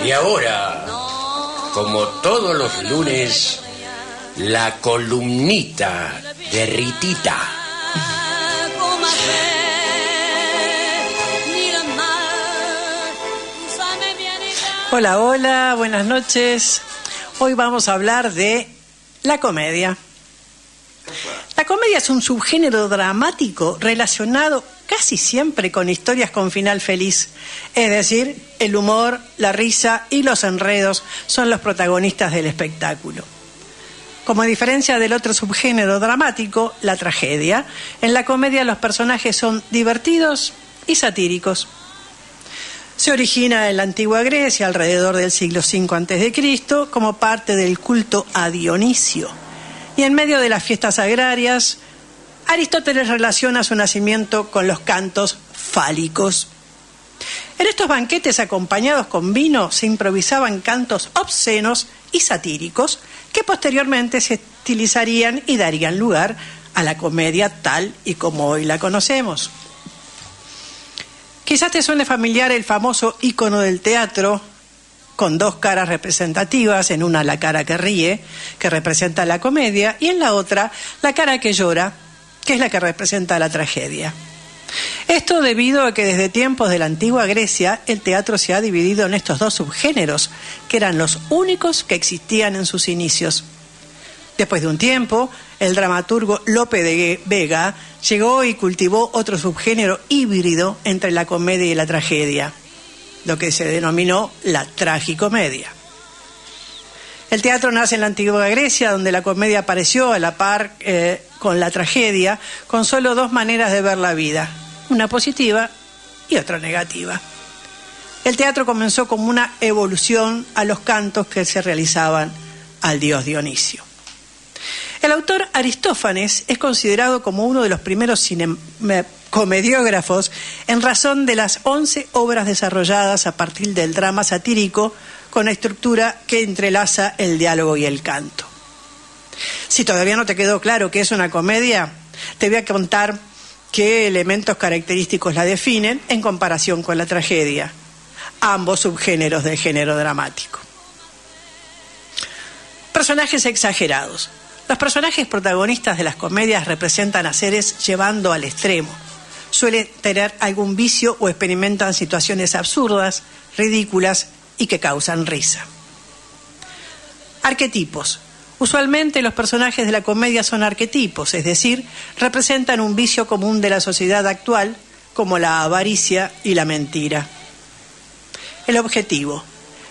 Y ahora, como todos los lunes, la columnita de Ritita. Hola, hola, buenas noches. Hoy vamos a hablar de la comedia. La comedia es un subgénero dramático relacionado casi siempre con historias con final feliz. Es decir, el humor, la risa y los enredos son los protagonistas del espectáculo. Como diferencia del otro subgénero dramático, la tragedia, en la comedia los personajes son divertidos y satíricos. Se origina en la antigua Grecia alrededor del siglo V a.C. como parte del culto a Dionisio. Y en medio de las fiestas agrarias, Aristóteles relaciona su nacimiento con los cantos fálicos. En estos banquetes acompañados con vino se improvisaban cantos obscenos y satíricos que posteriormente se estilizarían y darían lugar a la comedia tal y como hoy la conocemos. Quizás te suene familiar el famoso ícono del teatro con dos caras representativas, en una la cara que ríe, que representa la comedia, y en la otra la cara que llora, que es la que representa la tragedia. Esto debido a que desde tiempos de la antigua Grecia el teatro se ha dividido en estos dos subgéneros, que eran los únicos que existían en sus inicios. Después de un tiempo, el dramaturgo Lope de Vega llegó y cultivó otro subgénero híbrido entre la comedia y la tragedia, lo que se denominó la tragicomedia. El teatro nace en la antigua Grecia, donde la comedia apareció a la par con la tragedia, con solo dos maneras de ver la vida, una positiva y otra negativa. El teatro comenzó como una evolución a los cantos que se realizaban al dios Dionisio. El autor Aristófanes es considerado como uno de los primeros comediógrafos en razón de las 11 obras desarrolladas a partir del drama satírico con la estructura que entrelaza el diálogo y el canto. Si todavía no te quedó claro qué es una comedia, te voy a contar qué elementos característicos la definen en comparación con la tragedia, ambos subgéneros del género dramático. Personajes exagerados. Los personajes protagonistas de las comedias representan a seres llevando al extremo. Suelen tener algún vicio o experimentan situaciones absurdas, ridículas y que causan risa. Arquetipos. Usualmente los personajes de la comedia son arquetipos, es decir, representan un vicio común de la sociedad actual, como la avaricia y la mentira. El objetivo.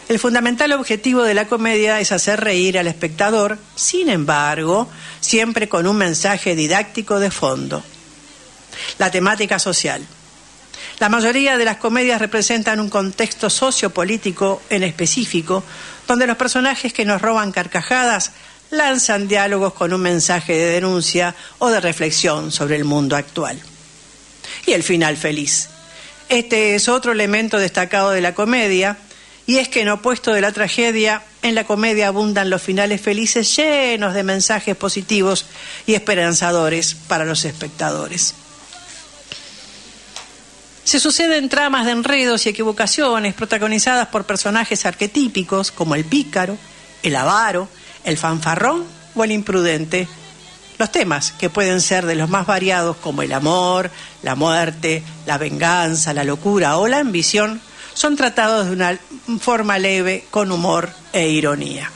El fundamental objetivo de la comedia es hacer reír al espectador, sin embargo, siempre con un mensaje didáctico de fondo. La temática social. La mayoría de las comedias representan un contexto sociopolítico en específico, donde los personajes que nos roban carcajadas lanzan diálogos con un mensaje de denuncia o de reflexión sobre el mundo actual. Y el final feliz. Este es otro elemento destacado de la comedia, y es que en opuesto de la tragedia, en la comedia abundan los finales felices llenos de mensajes positivos y esperanzadores para los espectadores. Se suceden tramas de enredos y equivocaciones protagonizadas por personajes arquetípicos como el pícaro, el avaro, el fanfarrón o el imprudente. Los temas, que pueden ser de los más variados como el amor, la muerte, la venganza, la locura o la ambición, son tratados de una forma leve, con humor e ironía.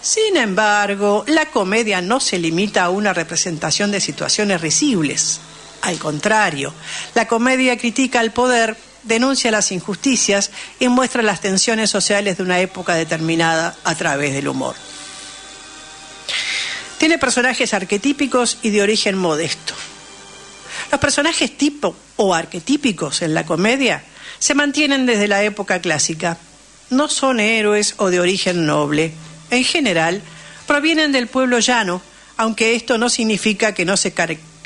Sin embargo, la comedia no se limita a una representación de situaciones risibles. Al contrario, la comedia critica al poder, denuncia las injusticias y muestra las tensiones sociales de una época determinada a través del humor. Tiene personajes arquetípicos y de origen modesto. Los personajes tipo o arquetípicos en la comedia se mantienen desde la época clásica. No son héroes o de origen noble. En general, provienen del pueblo llano, aunque esto no significa que no se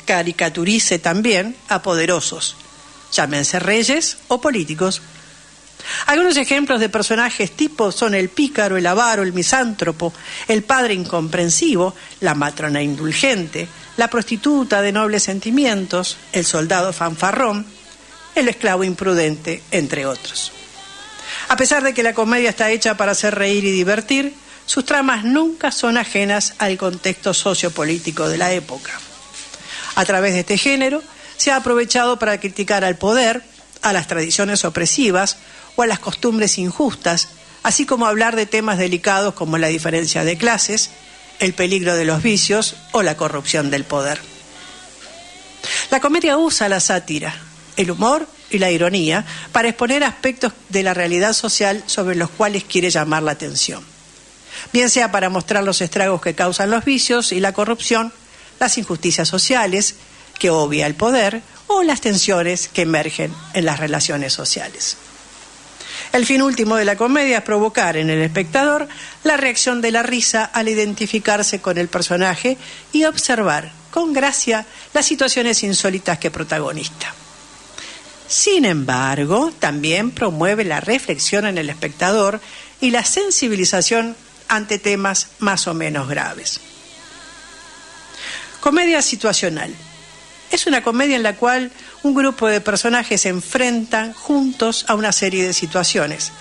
caricaturice también a poderosos, llámense reyes o políticos. Algunos ejemplos de personajes tipo son el pícaro, el avaro, el misántropo, el padre incomprensivo, la matrona indulgente, la prostituta de nobles sentimientos, el soldado fanfarrón, el esclavo imprudente, entre otros. A pesar de que la comedia está hecha para hacer reír y divertir, sus tramas nunca son ajenas al contexto sociopolítico de la época. A través de este género se ha aprovechado para criticar al poder, a las tradiciones opresivas o a las costumbres injustas, así como hablar de temas delicados como la diferencia de clases, el peligro de los vicios o la corrupción del poder. La comedia usa la sátira, el humor y la ironía para exponer aspectos de la realidad social sobre los cuales quiere llamar la atención. Bien sea para mostrar los estragos que causan los vicios y la corrupción, las injusticias sociales que obvia el poder o las tensiones que emergen en las relaciones sociales. El fin último de la comedia es provocar en el espectador la reacción de la risa al identificarse con el personaje y observar con gracia las situaciones insólitas que protagoniza. Sin embargo, también promueve la reflexión en el espectador y la sensibilización ante temas más o menos graves. Comedia situacional. Es una comedia en la cual un grupo de personajes se enfrentan juntos a una serie de situaciones.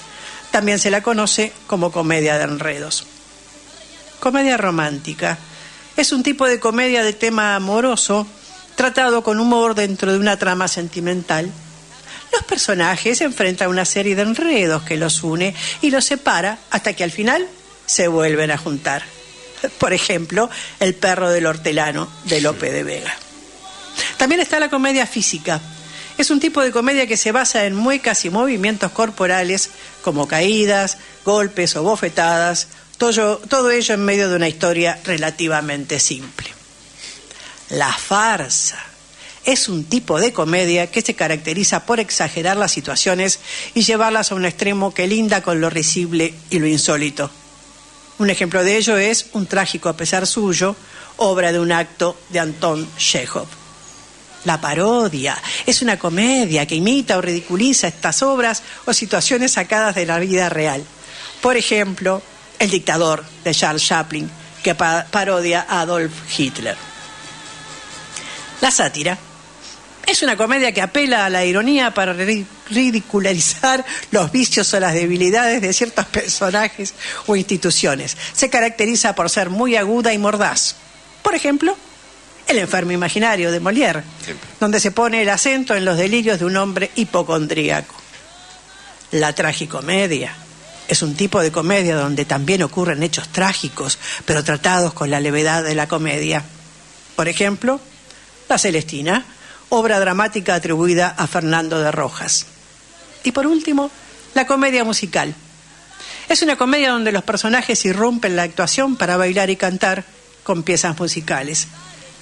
También se la conoce como comedia de enredos. Comedia romántica. Es un tipo de comedia de tema amoroso, tratado con humor dentro de una trama sentimental. Los personajes se enfrentan a una serie de enredos que los une y los separa hasta que al final se vuelven a juntar. Por ejemplo, El perro del hortelano de Lope de Vega. También está la comedia física. Es un tipo de comedia que se basa en muecas y movimientos corporales como caídas, golpes o bofetadas, todo ello en medio de una historia relativamente simple. La farsa es un tipo de comedia que se caracteriza por exagerar las situaciones y llevarlas a un extremo que linda con lo risible y lo insólito. Un ejemplo de ello es Un trágico a pesar suyo, obra de un acto de Anton Chekhov. La parodia es una comedia que imita o ridiculiza estas obras o situaciones sacadas de la vida real. Por ejemplo, El dictador de Charles Chaplin, que parodia a Adolf Hitler. La sátira es una comedia que apela a la ironía para ridicularizar los vicios o las debilidades de ciertos personajes o instituciones. Se caracteriza por ser muy aguda y mordaz. Por ejemplo, El enfermo imaginario de Molière, donde se pone el acento en los delirios de un hombre hipocondríaco. La tragicomedia es un tipo de comedia donde también ocurren hechos trágicos, pero tratados con la levedad de la comedia. Por ejemplo, La Celestina, obra dramática atribuida a Fernando de Rojas. Y por último, la comedia musical. Es una comedia donde los personajes irrumpen la actuación para bailar y cantar con piezas musicales.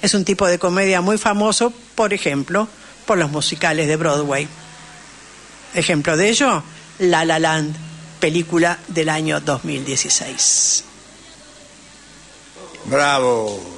Es un tipo de comedia muy famoso, por ejemplo, por los musicales de Broadway. Ejemplo de ello, La La Land, película del año 2016. Bravo.